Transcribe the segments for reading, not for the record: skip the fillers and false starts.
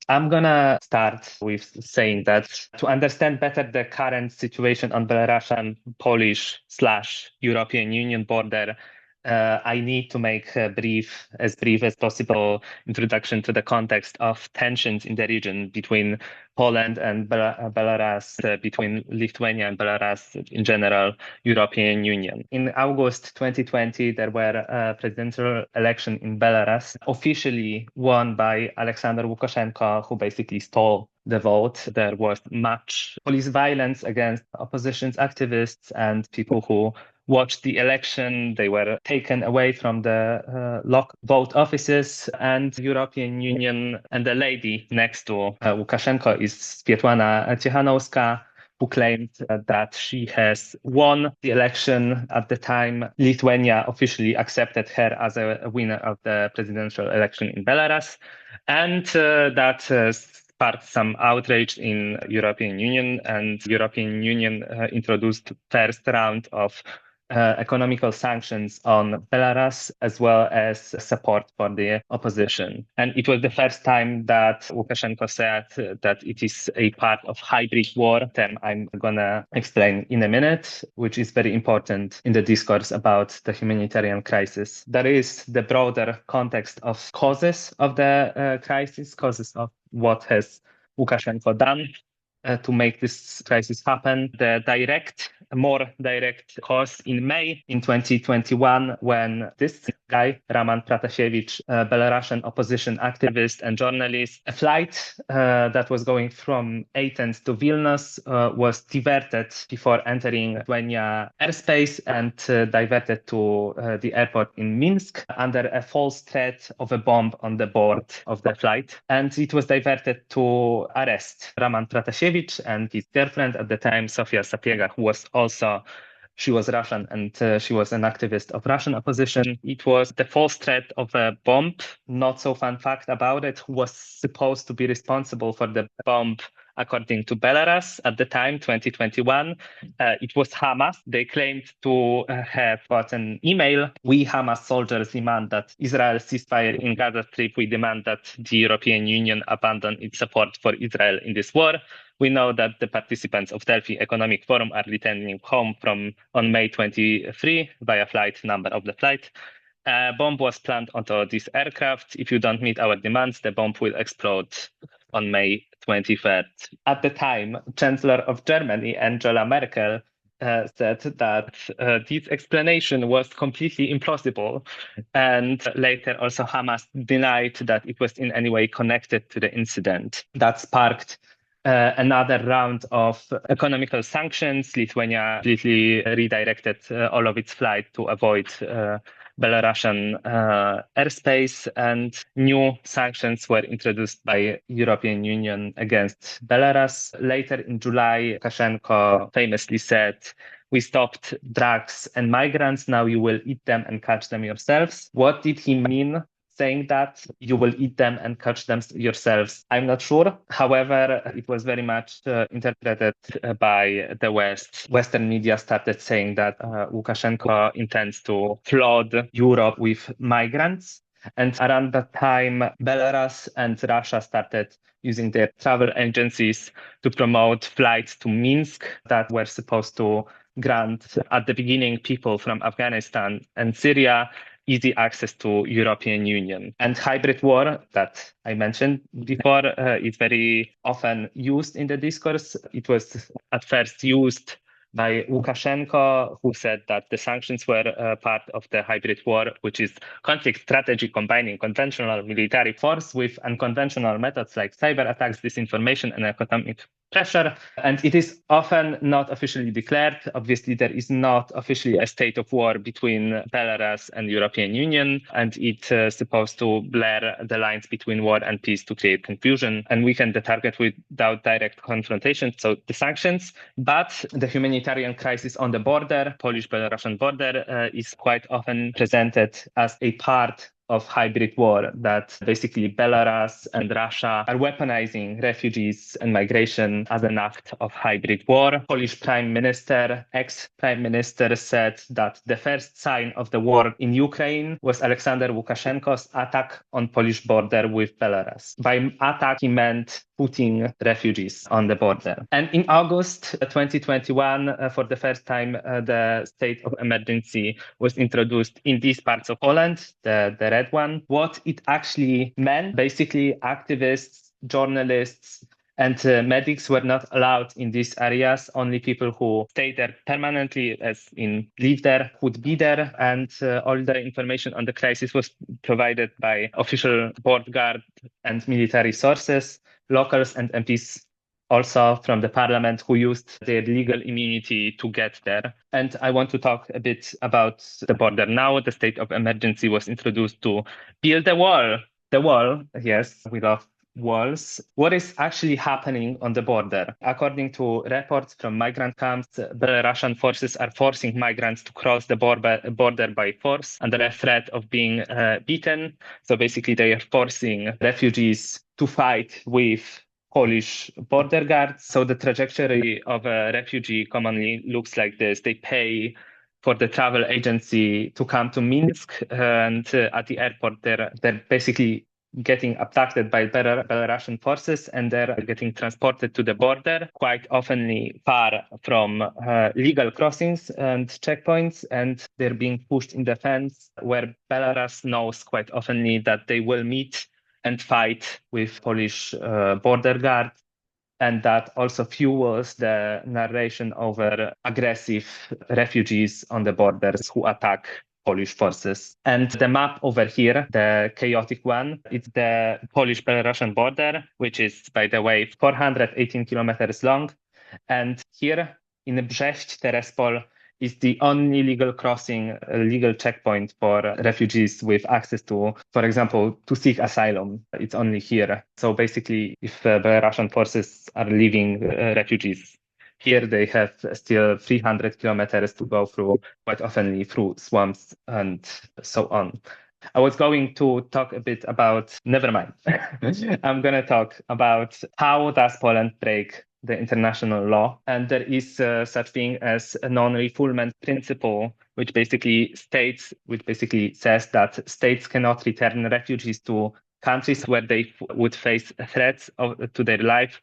I'm gonna start with saying that to understand better the current situation on Belarusian Polish/European Union border, I need to make as brief as possible introduction to the context of tensions in the region between Poland and Belarus, between Lithuania and Belarus in general, European Union. In August 2020, there were a presidential election in Belarus, officially won by Alexander Lukashenko, who basically stole the vote. There was much police violence against opposition activists and people who watched the election. They were taken away from the locked vote offices, and European Union and the lady next to Lukashenko is Swiatłana Cichanouska, who claimed that she has won the election. At the time, Lithuania officially accepted her as a winner of the presidential election in Belarus, and that sparked some outrage in European Union, and European Union introduced first round of economical sanctions on Belarus, as well as support for the opposition. And it was the first time that Lukashenko said that it is a part of hybrid war, term I'm gonna explain in a minute, which is very important in the discourse about the humanitarian crisis. There is the broader context of causes of the crisis, causes of what has Lukashenko done to make this crisis happen. The more direct cause in May in 2021, when this guy, Roman Protasevich, a Belarusian opposition activist and journalist, a flight that was going from Athens to Vilnius was diverted before entering Lithuania airspace and diverted to the airport in Minsk under a false threat of a bomb on the board of the flight. And it was diverted to arrest Roman Protasevich and his girlfriend at the time, Sofia Sapiega, who was she was Russian and she was an activist of Russian opposition. It was the false threat of a bomb. Not so fun fact about it, who was supposed to be responsible for the bomb. According to Belarus at the time, 2021, it was Hamas. They claimed to have got an email. We Hamas soldiers demand that Israel ceasefire in Gaza Strip. We demand that the European Union abandon its support for Israel in this war. We know that the participants of Delphi Economic Forum are returning home on May 23 via flight number of the flight. A bomb was planted onto this aircraft. If you don't meet our demands, the bomb will explode on May 23rd. At the time, Chancellor of Germany, Angela Merkel, said that this explanation was completely implausible. And later also Hamas denied that it was in any way connected to the incident. That sparked another round of economical sanctions. Lithuania completely redirected all of its flight to avoid Belarusian airspace, and new sanctions were introduced by European Union against Belarus. Later in July, Lukashenko famously said, "We stopped drugs and migrants. Now you will eat them and catch them yourselves." What did he mean saying that you will eat them and catch them yourselves? I'm not sure. However, it was very much interpreted by the West. Western media started saying that Lukashenko intends to flood Europe with migrants. And around that time, Belarus and Russia started using their travel agencies to promote flights to Minsk that were supposed to grant, at the beginning, people from Afghanistan and Syria easy access to European Union. And hybrid war that I mentioned before is very often used in the discourse. It was at first used by Lukashenko, who said that the sanctions were part of the hybrid war, which is conflict strategy combining conventional military force with unconventional methods like cyber attacks, disinformation, and economic pressure. And it is often not officially declared. Obviously, there is not officially a state of war between Belarus and European Union, and it's supposed to blur the lines between war and peace to create confusion and weaken the target without direct confrontation, so the sanctions. But the humanitarian crisis on the border, Polish-Belarusian border, is quite often presented as a part of hybrid war, that basically Belarus and Russia are weaponizing refugees and migration as an act of hybrid war. Polish ex-prime minister said that the first sign of the war in Ukraine was Alexander Lukashenko's attack on Polish border with Belarus. By attack, he meant putting refugees on the border. And in August 2021, for the first time, the state of emergency was introduced in these parts of Poland, the red one. What it actually meant, basically activists, journalists, and medics were not allowed in these areas. Only people who stay there permanently, as in live there, would be there. And all the information on the crisis was provided by official board guard and military sources, locals and MPs also from the parliament who used their legal immunity to get there. And I want to talk a bit about the border now. The state of emergency was introduced to build the wall. The wall, yes, we love walls. What is actually happening on the border? According to reports from migrant camps, Belarusian forces are forcing migrants to cross the border by force under a threat of being beaten. So basically, they are forcing refugees to fight with Polish border guards. So the trajectory of a refugee commonly looks like this. They pay for the travel agency to come to Minsk, and at the airport, they're basically getting abducted by Belarusian forces, and they're getting transported to the border, quite often far from legal crossings and checkpoints, and they're being pushed in the fence, where Belarus knows quite often that they will meet and fight with Polish border guard. And that also fuels the narration over aggressive refugees on the borders who attack Polish forces. And the map over here, the chaotic one, it's the Polish-Belarusian border, which is, by the way, 418 kilometers long. And here in 𝗔𝗍𝗶 is the only legal crossing, legal checkpoint for refugees with access to, for example, to seek asylum. It's only here. So basically, if Belarusian forces are leaving refugees here, they have still 300 kilometers to go through, quite often through swamps and so on. I was going to talk a bit about, never mind. I'm going to talk about how does Poland break the international law. And there is such thing as a non-refoulement principle, which basically says that states cannot return refugees to countries where they would face threats to their life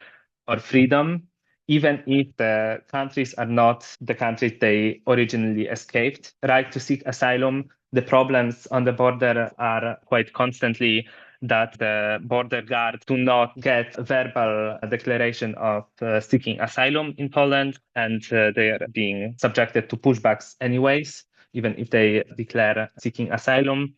or freedom, even if the countries are not the countries they originally escaped. Right to seek asylum, the problems on the border are quite constantly that the border guards do not get a verbal declaration of seeking asylum in Poland, and they are being subjected to pushbacks anyways, even if they declare seeking asylum.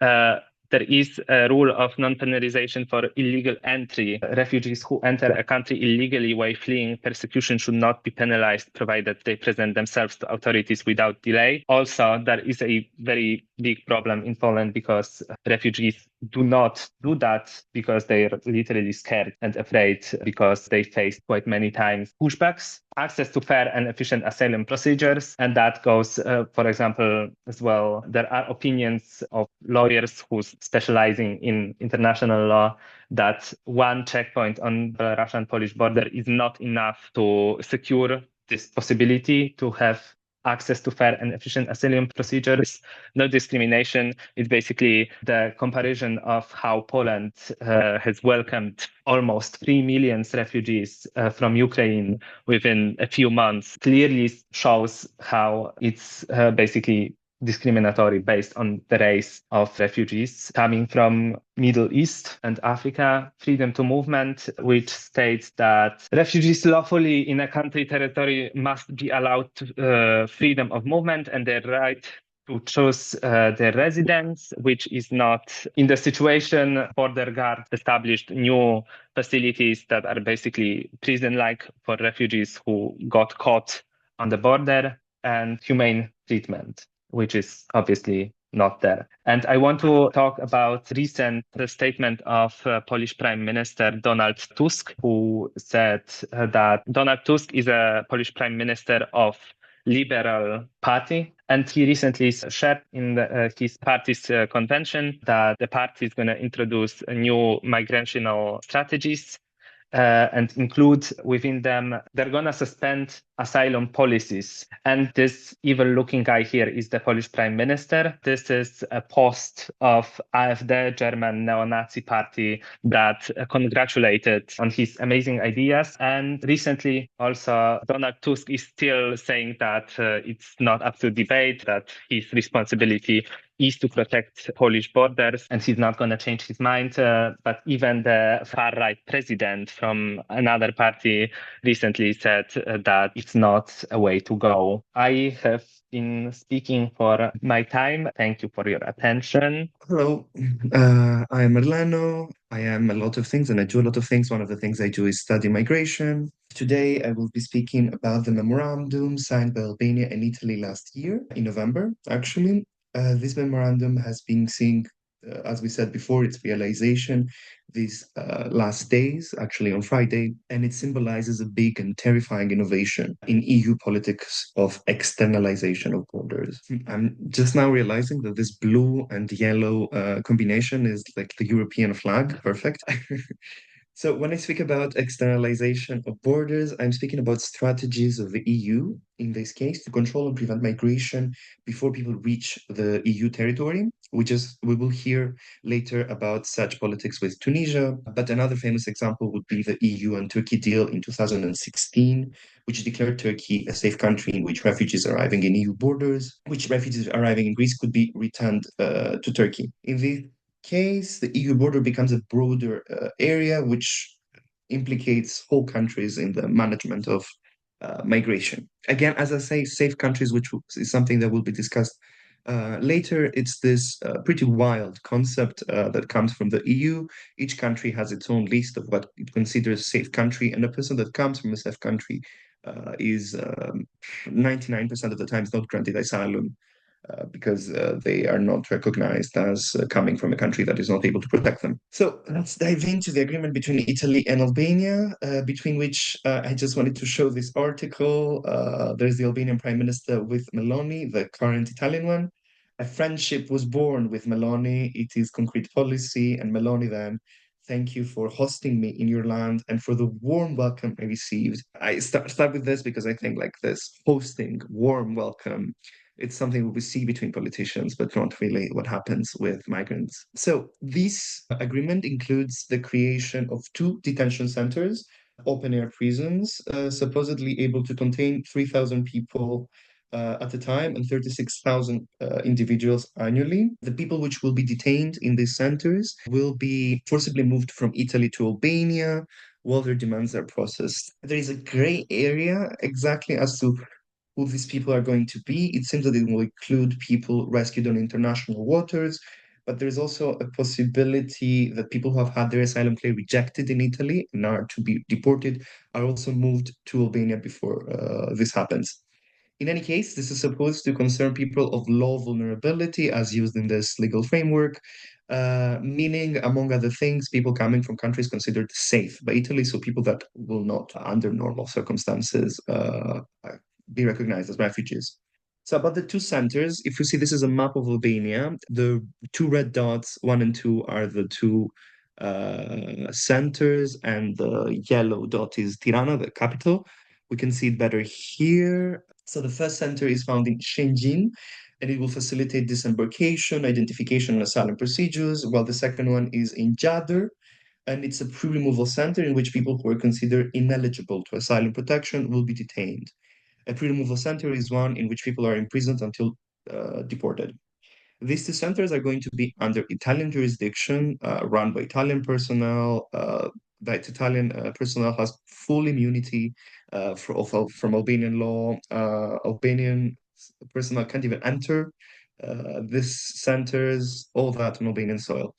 There is a rule of non-penalization for illegal entry. Refugees who enter a country illegally while fleeing persecution should not be penalized, provided they present themselves to authorities without delay. Also, there is a very big problem in Poland because refugees do not do that because they are literally scared and afraid, because they face quite many times pushbacks. Access to fair and efficient asylum procedures. And that goes, for example, as well, there are opinions of lawyers who's specializing in international law that one checkpoint on the Russian-Polish border is not enough to secure this possibility to have access to fair and efficient asylum procedures. No discrimination is basically the comparison of how Poland has welcomed almost 3 million refugees from Ukraine within a few months. Clearly shows how it's basically discriminatory based on the race of refugees coming from Middle East and Africa. Freedom to movement, which states that refugees lawfully in a country territory must be allowed freedom of movement and their right to choose their residence, which is not in the situation. Border Guard established new facilities that are basically prison-like for refugees who got caught on the border, and humane treatment, which is obviously not there. And I want to talk about recent statement of Polish Prime Minister Donald Tusk, who said that Donald Tusk is a Polish Prime Minister of Liberal Party, And he recently shared in his party's convention that the party is going to introduce new migrational strategies and include within them, they're going to suspend asylum policies. And this evil looking guy here is the Polish prime minister. This is a post of AfD, German neo-Nazi party, that congratulated on his amazing ideas. And recently also Donald Tusk is still saying that it's not up to debate, that his responsibility is to protect Polish borders, and he's not going to change his mind. But even the far-right president from another party recently said that it's not a way to go. I have been speaking for my time. Thank you for your attention. Hello, I am Merlano. I am a lot of things and I do a lot of things. One of the things I do is study migration. Today, I will be speaking about the memorandum signed by Albania and Italy last year, in November, actually. This memorandum has been seeing, as we said before, its realization these last days, actually on Friday, and it symbolizes a big and terrifying innovation in EU politics of externalization of borders. I'm just now realizing that this blue and yellow combination is like the European flag. Perfect. So when I speak about externalization of borders, I'm speaking about strategies of the EU, in this case, to control and prevent migration before people reach the EU territory. We will hear later about such politics with Tunisia, but another famous example would be the EU and Turkey deal in 2016, which declared Turkey a safe country in which refugees arriving in EU borders, which refugees arriving in Greece could be returned to Turkey. In this case, the EU border becomes a broader area which implicates whole countries in the management of migration. Again, as I say, safe countries, which is something that will be discussed later. It's this pretty wild concept that comes from the EU. Each country has its own list of what it considers safe country, and a person that comes from a safe country is 99% of the time is not granted asylum because they are not recognized as coming from a country that is not able to protect them. So let's dive into the agreement between Italy and Albania, between which I just wanted to show this article. There's the Albanian Prime Minister with Meloni, the current Italian one. A friendship was born with Meloni. It is concrete policy, and Meloni then. Thank you for hosting me in your land and for the warm welcome I received. I start with this because I think like this hosting, warm welcome, it's something we see between politicians, but not really what happens with migrants. So this agreement includes the creation of two detention centers, open air prisons, supposedly able to contain 3,000 people at a time and 36,000 individuals annually. The people which will be detained in these centers will be forcibly moved from Italy to Albania while their demands are processed. There is a gray area exactly as to who these people are going to be. It seems that it will include people rescued on international waters, but there's also a possibility that people who have had their asylum claim rejected in Italy and are to be deported are also moved to Albania before this happens. In any case, this is supposed to concern people of low vulnerability as used in this legal framework, meaning, among other things, people coming from countries considered safe by Italy, so people that will not, under normal circumstances, be recognized as refugees. So about the two centers, if you see this is a map of Albania, the two red dots, one and two, are the two centers, and the yellow dot is Tirana, the capital. We can see it better here. So the first center is found in Shenzhen, and it will facilitate disembarkation, identification, and asylum procedures, while the second one is in Jadar, and it's a pre-removal center in which people who are considered ineligible to asylum protection will be detained. A pre-removal center is one in which people are imprisoned until deported. These two centers are going to be under Italian jurisdiction, run by Italian personnel. That Italian personnel has full immunity from Albanian law. Albanian personnel can't even enter these centers, all that on Albanian soil.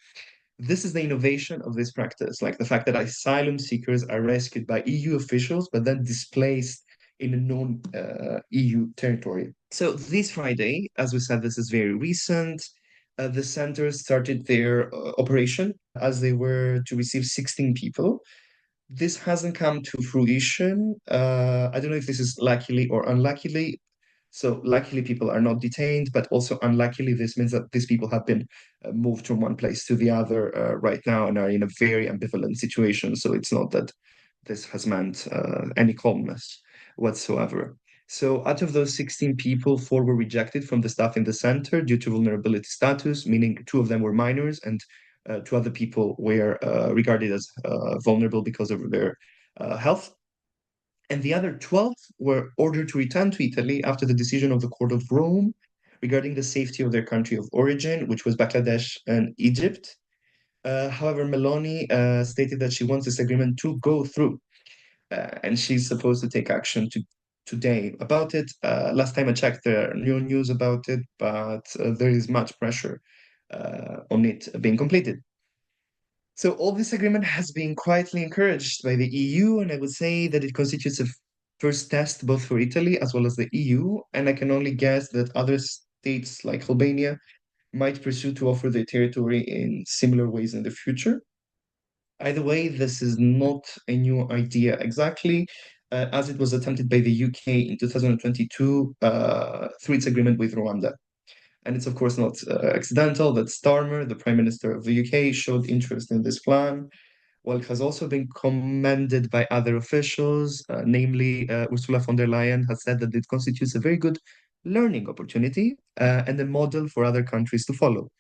This is the innovation of this practice, like the fact that asylum seekers are rescued by EU officials, but then displaced in a non-EU territory. So this Friday, as we said, this is very recent. The center started their operation as they were to receive 16 people. This hasn't come to fruition. I don't know if this is luckily or unluckily. So luckily people are not detained, but also unluckily this means that these people have been moved from one place to the other right now and are in a very ambivalent situation. So it's not that this has meant any calmness whatsoever. So out of those 16 people, 4 were rejected from the staff in the center due to vulnerability status, meaning 2 of them were minors and 2 other people were regarded as vulnerable because of their health. And the other 12 were ordered to return to Italy after the decision of the Court of Rome regarding the safety of their country of origin, which was Bangladesh and Egypt. However, Meloni stated that she wants this agreement to go through, and she's supposed to take action today about it. Last time I checked, there are no news about it, but there is much pressure on it being completed. So all this agreement has been quietly encouraged by the EU, and I would say that it constitutes a first test both for Italy as well as the EU, and I can only guess that other states like Albania might pursue to offer their territory in similar ways in the future. Either way, this is not a new idea exactly, as it was attempted by the UK in 2022 through its agreement with Rwanda. And it's of course not accidental that Starmer, the Prime Minister of the UK, showed interest in this plan. Well, it has also been commended by other officials, namely Ursula von der Leyen has said that it constitutes a very good learning opportunity and a model for other countries to follow.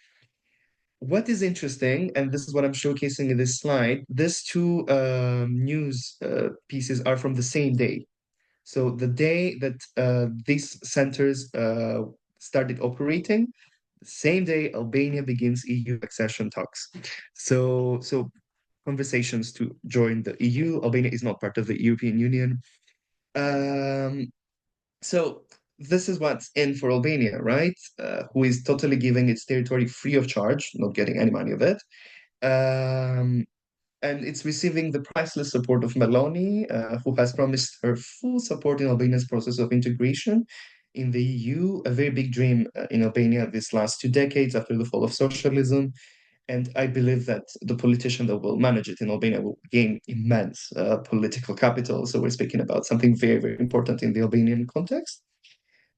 What is interesting, and this is what I'm showcasing in this slide, these two news pieces are from the same day. So the day that these centers started operating, the same day Albania begins EU accession talks. So conversations to join the EU. Albania is not part of the European Union. Um, so this is what's in for Albania, right? Who is totally giving its territory free of charge, not getting any money of it. Um, and it's receiving the priceless support of Meloni, who has promised her full support in Albania's process of integration in the EU, a very big dream in Albania these last 2 decades after the fall of socialism. And I believe that the politician that will manage it in Albania will gain immense political capital. So we're speaking about something very, very important in the Albanian context.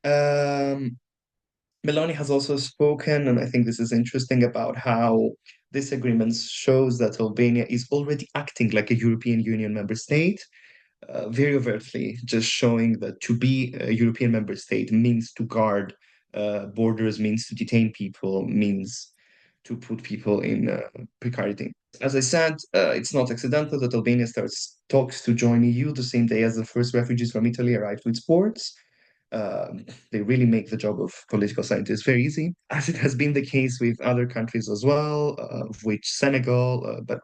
Um, Meloni has also spoken, and I think this is interesting, about how this agreement shows that Albania is already acting like a European Union member state, very overtly, just showing that to be a European member state means to guard borders, means to detain people, means to put people in precarity. As I said, it's not accidental that Albania starts talks to join EU the same day as the first refugees from Italy arrived to its ports. They really make the job of political scientists very easy, as it has been the case with other countries as well, of which Senegal, but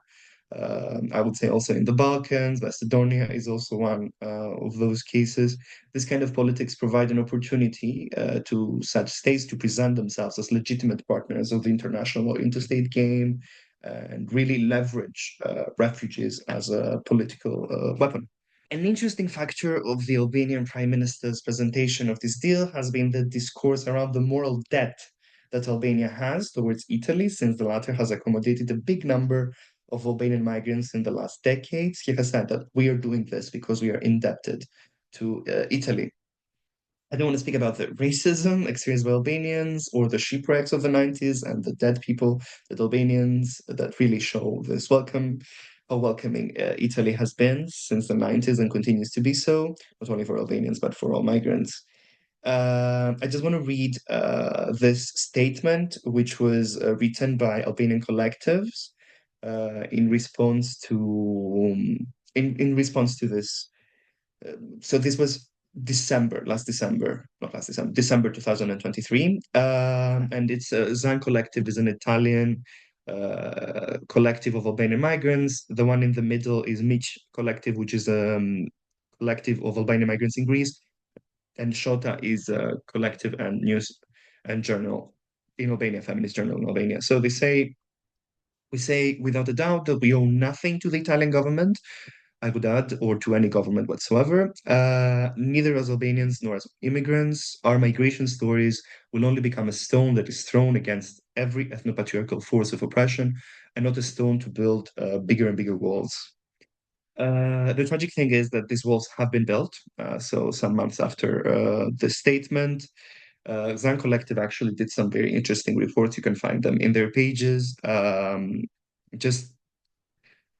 I would say also in the Balkans, Macedonia is also one of those cases. This kind of politics provide an opportunity to such states to present themselves as legitimate partners of the international or interstate game and really leverage refugees as a political weapon. An interesting factor of the Albanian Prime Minister's presentation of this deal has been the discourse around the moral debt that Albania has towards Italy, since the latter has accommodated a big number of Albanian migrants in the last decades. He has said that we are doing this because we are indebted to Italy. I don't want to speak about the racism experienced by Albanians or the shipwrecks of the 90s and the dead people that Albanians that really show this how welcoming Italy has been since the 90s and continues to be so, not only for Albanians, but for all migrants. I just want to read this statement, which was written by Albanian collectives in response to in response to this. So this was December 2023. And it's Zan Collective is an Italian collective of Albanian migrants. The one in the middle is Mich Collective, which is a collective of Albanian migrants in Greece. And Shota is a collective and news and journal in Albania, feminist journal in Albania. So we say without a doubt that we owe nothing to the Italian government, I would add, or to any government whatsoever. Neither as Albanians nor as immigrants, our migration stories will only become a stone that is thrown against every ethno-patriarchal force of oppression, and not a stone to build bigger and bigger walls. The tragic thing is that these walls have been built. So some months after the statement, 𝗘𝗽𝗶𝘀𝗵 Collective actually did some very interesting reports. You can find them in their pages. Just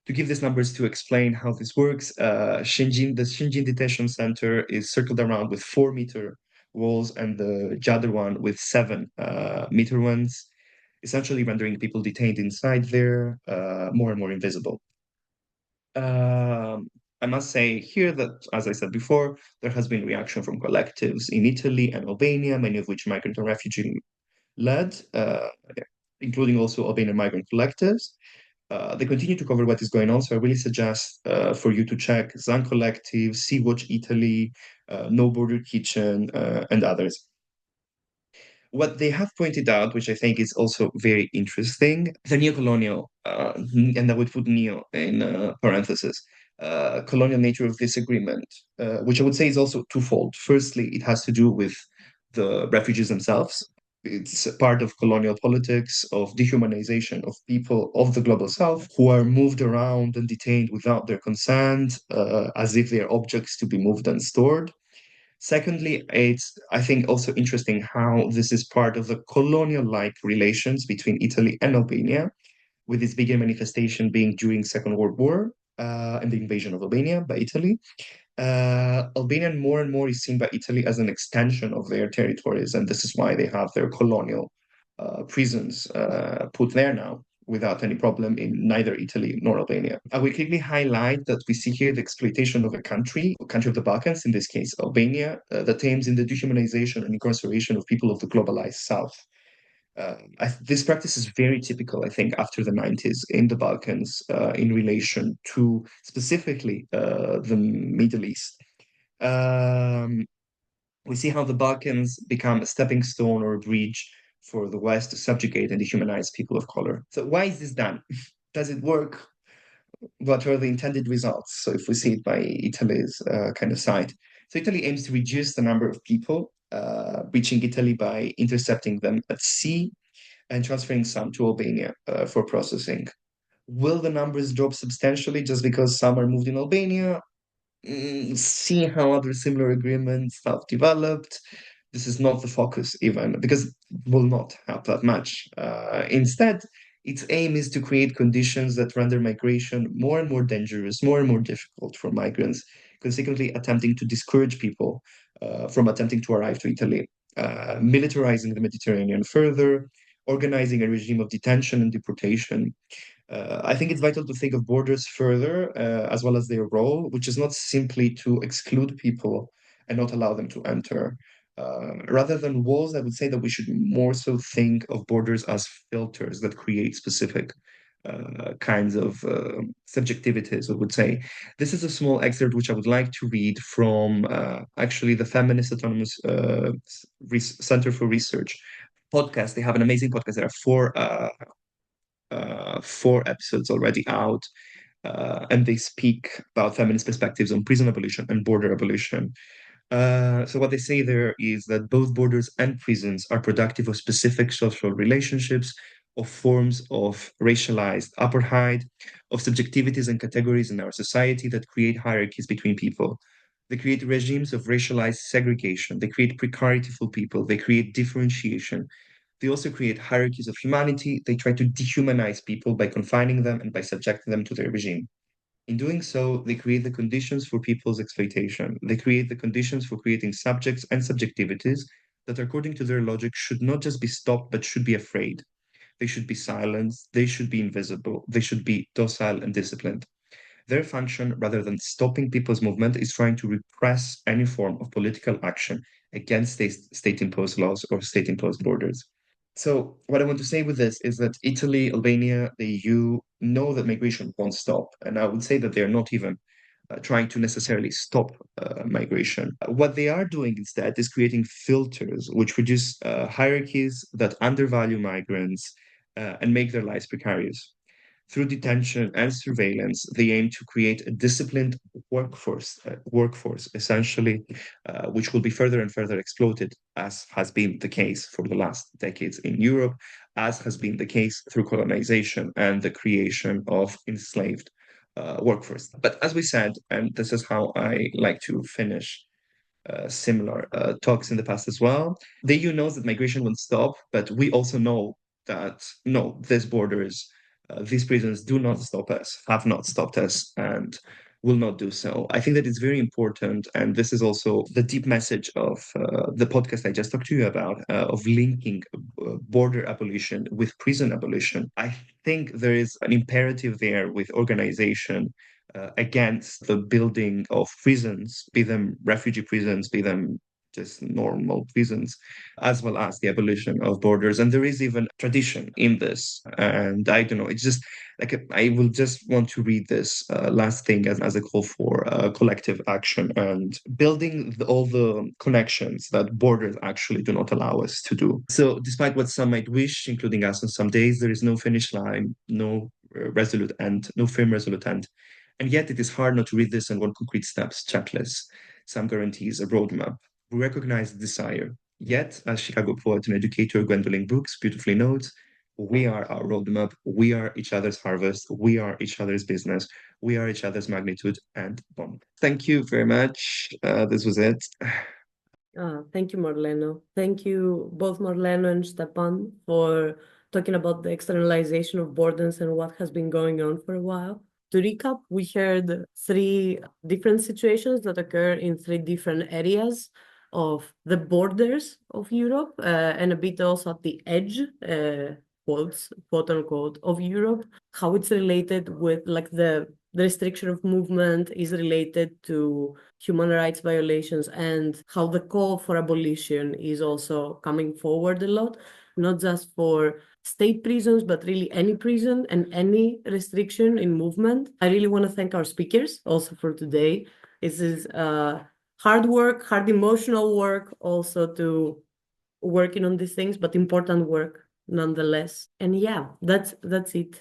to give these numbers to explain how this works, the Qianjin Detention Center is circled around with 4-meter walls and the 𝗘𝗽𝗶𝘀𝗵 one with 7-meter ones, essentially rendering people detained inside there more and more invisible. I must say here that, as I said before, there has been reaction from collectives in Italy and Albania, many of which migrant and refugee led, including also Albanian migrant collectives. They continue to cover what is going on, so I really suggest for you to check 𝗘𝗪 Collective, Sea-Watch Italy, No Border Kitchen, and others. What they have pointed out, which I think is also very interesting, the neo-colonial, and I would put neo in parentheses, colonial nature of this agreement, which I would say is also twofold. Firstly, it has to do with the refugees themselves. It's part of colonial politics, of dehumanization of people of the global south who are moved around and detained without their consent, as if they are objects to be moved and stored. Secondly, it's, I think, also interesting how this is part of the colonial-like relations between Italy and Albania, with its bigger manifestation being during Second World War and the invasion of Albania by Italy. Albania more and more is seen by Italy as an extension of their territories, and this is why they have their colonial prisons put there now without any problem in neither Italy nor Albania. I will quickly highlight that we see here the exploitation of a country of the Balkans, in this case Albania, that aims in the dehumanization and incarceration of people of the globalized South. This practice is very typical, I think, after the 90s in the Balkans in relation to specifically the Middle East. We see how the Balkans become a stepping stone or a bridge for the West to subjugate and dehumanize people of color. So why is this done? Does it work? What are the intended results? So if we see it by Italy's kind of side. So Italy aims to reduce the number of people reaching Italy by intercepting them at sea and transferring some to Albania for processing. Will the numbers drop substantially just because some are moved in Albania? See how other similar agreements have developed. This is not the focus even, because it will not help that much. Instead, its aim is to create conditions that render migration more and more dangerous, more and more difficult for migrants, consequently attempting to discourage people from attempting to arrive to Italy, militarizing the Mediterranean further, organizing a regime of detention and deportation. I think it's vital to think of borders further, as well as their role, which is not simply to exclude people and not allow them to enter. Rather than walls, I would say that we should more so think of borders as filters that create specific kinds of subjectivities, I would say. This is a small excerpt which I would like to read from actually the Feminist Autonomous Center for Research podcast. They have an amazing podcast. There are four episodes already out, and they speak about feminist perspectives on prison abolition and border abolition. So what they say there is that both borders and prisons are productive of specific social relationships, of forms of racialized apartheid, of subjectivities and categories in our society that create hierarchies between people. They create regimes of racialized segregation. They create precarity for people. They create differentiation. They also create hierarchies of humanity. They try to dehumanize people by confining them and by subjecting them to their regime. In doing so, they create the conditions for people's exploitation. They create the conditions for creating subjects and subjectivities that, according to their logic, should not just be stopped, but should be afraid. They should be silenced. They should be invisible. They should be docile and disciplined. Their function, rather than stopping people's movement, is trying to repress any form of political action against state-imposed laws or state-imposed borders. So what I want to say with this is that Italy, Albania, the EU know that migration won't stop. And I would say that they're not even trying to necessarily stop migration. What they are doing instead is creating filters which produce hierarchies that undervalue migrants and make their lives precarious. Through detention and surveillance, they aim to create a disciplined workforce essentially, which will be further and further exploited, as has been the case for the last decades in Europe, as has been the case through colonization and the creation of enslaved workforce. But as we said, and this is how I like to finish similar talks in the past as well, the EU knows that migration won't stop, but we also know that no, these borders, these prisons do not stop us, have not stopped us, and will not do so. I think that it's very important, and this is also the deep message of the podcast I just talked to you about, of linking border abolition with prison abolition. I think there is an imperative there with organization against the building of prisons, be them refugee prisons, be them just normal prisons, as well as the abolition of borders. And there is even tradition in this. And I don't know, it's just like I will just want to read this last thing as a call for collective action and building all the connections that borders actually do not allow us to do. So, despite what some might wish, including us on some days, there is no finish line, no resolute end, no firm resolute end. And yet it is hard not to read this in one concrete steps checklist, some guarantees, a roadmap. We recognize the desire. Yet, as Chicago poet and educator Gwendolyn Brooks beautifully notes, we are our roadmap, we are each other's harvest, we are each other's business, we are each other's magnitude and bond. Thank you very much. This was it. Thank you, Marleno. Thank you, both Marleno and Stepan, for talking about the externalization of borders and what has been going on for a while. To recap, we heard 3 different situations that occur in 3 different areas of the borders of Europe, and a bit also at the edge, quote unquote, of Europe, how it's related with like the restriction of movement is related to human rights violations, and how the call for abolition is also coming forward a lot, not just for state prisons, but really any prison and any restriction in movement. I really want to thank our speakers also for today. This is hard work, hard emotional work also to working on these things, but important work nonetheless. And yeah, that's it.